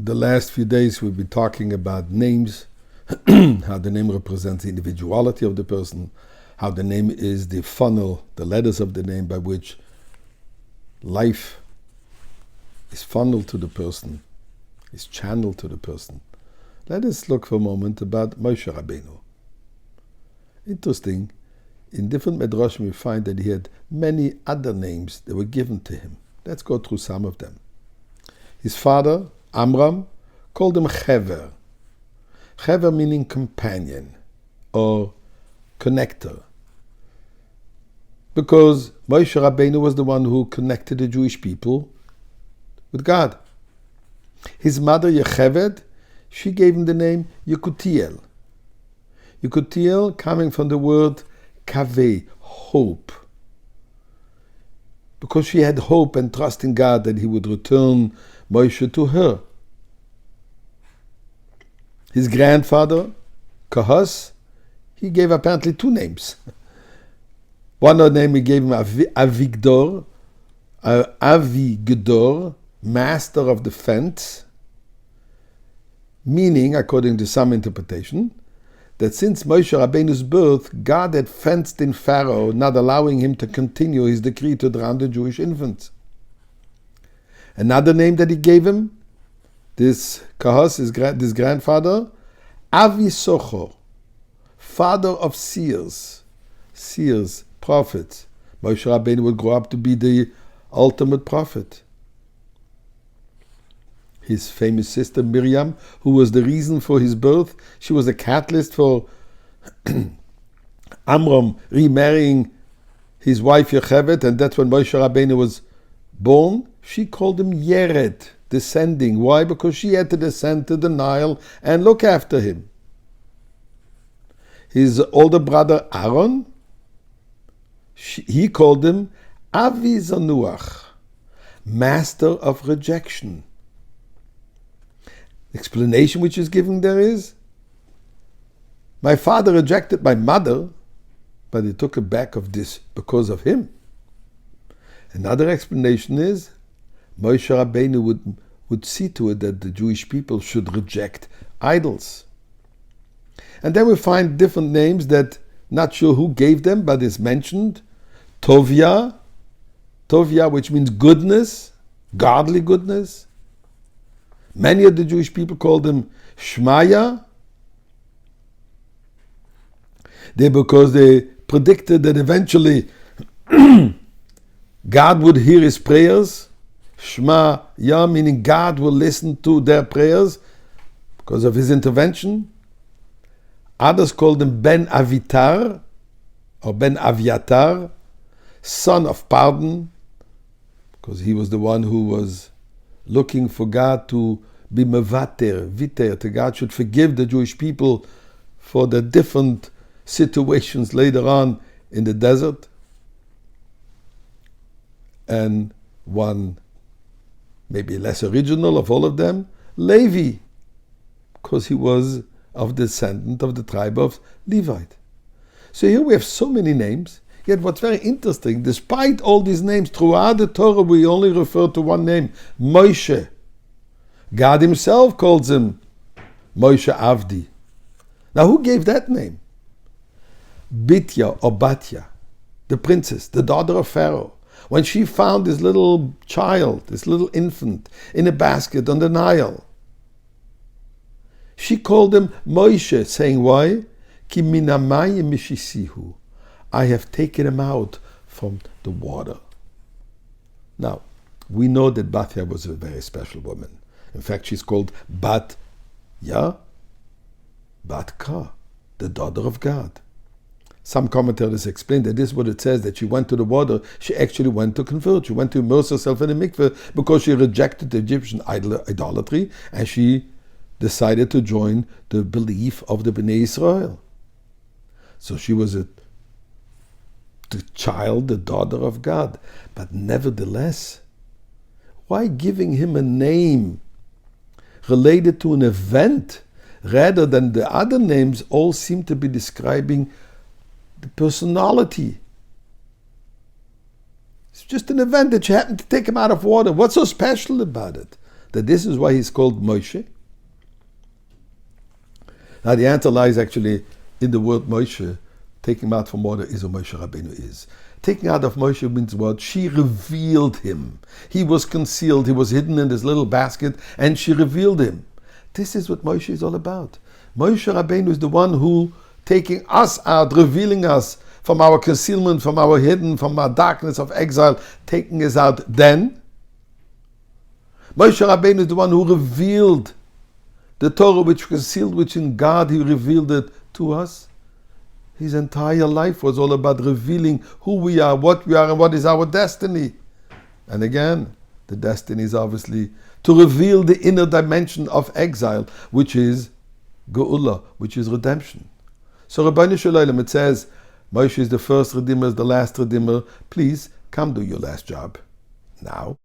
The last few days we've been talking about names, how the name represents the individuality of the person, how the name is the funnel, the letters of the name by which life is funneled to the person, is channeled to the person. Let us look for a moment about Moshe Rabbeinu. Interesting, in different Midrashim we find that he had many other names that were given to him. Let's go through some of them. His father, Amram, called him Chever. Chever meaning companion or connector. Because Moshe Rabbeinu was the one who connected the Jewish people with God. His mother, Yocheved, she gave him the name Yekutiel. Yekutiel coming from the word kaveh, hope. Because she had hope and trust in God that he would return Moshe to her. His grandfather, Kahos, he gave apparently two names. One name he gave him Avigdor, master of the fence, meaning, according to some interpretation, that since Moshe Rabbeinu's birth, God had fenced in Pharaoh, not allowing him to continue his decree to drown the Jewish infants. Another name that he gave him, this Kahos, this grandfather, Avi Sochor, father of seers, prophets. Moshe Rabbeinu would grow up to be the ultimate prophet. His famous sister Miriam, who was the reason for his birth, she was a catalyst for Amram remarrying his wife Yocheved, and that's when Moshe Rabbeinu was born. She called him Yered, descending. Why? Because she had to descend to the Nile and look after him. His older brother Aaron, he called him Avi Zanuach, master of rejection. The explanation which is given there is, my father rejected my mother, but he took her back of this because of him. Another explanation is, Moshe Rabbeinu would see to it that the Jewish people should reject idols. And then we find different names that, not sure who gave them, but is mentioned. Tovia, which means goodness, godly goodness. Many of the Jewish people called him Shmaya. Because they predicted that eventually God would hear his prayers. Shmaya, meaning God will listen to their prayers because of his intervention. Others called him Ben Avitar or Ben Aviatar, son of pardon, because he was the one who was looking for God to be viter, to God should forgive the Jewish people for the different situations later on in the desert. And one, maybe less original of all of them, Levi, because he was of the descendant of the tribe of Levite. So here we have so many names. Yet what's very interesting, despite all these names, throughout the Torah we only refer to one name, Moshe. God himself calls him Moshe Avdi. Now who gave that name? Bitya or Batya, the princess, the daughter of Pharaoh. When she found this little child, this little infant, in a basket on the Nile, she called him Moshe, saying, why? Ki minamayim mishisihu. I have taken him out from the water. Now, we know that Batya was a very special woman. In fact, she's called Batka, the daughter of God. Some commentators explain that this is what it says, that she went to the water. She actually went to convert. She went to immerse herself in a mikveh because she rejected the Egyptian idolatry, and she decided to join the belief of the Bnei Israel. So she was the child, the daughter of God. But nevertheless, why giving him a name related to an event rather than the other names all seem to be describing the personality? It's just an event that you happened to take him out of water. What's so special about it? that this is why he's called Moshe? Now the answer lies actually in the word Moshe. Taking him out from water is who Moshe Rabbeinu is. Taking out of Moshe means what? She revealed him. He was concealed, he was hidden in this little basket, and she revealed him. This is what Moshe is all about. Moshe Rabbeinu is the one who, taking us out, revealing us from our concealment, from our hidden, from our darkness of exile, taking us out. Then, Moshe Rabbeinu is the one who revealed the Torah which was concealed, which in God he revealed it to us. His entire life was all about revealing who we are, and what is our destiny. And again, the destiny is obviously to reveal the inner dimension of exile, which is Geula, which is redemption. So Rabbeinu Shalom, it says, Moshe is the first Redeemer, is the last Redeemer. Please, come do your last job now.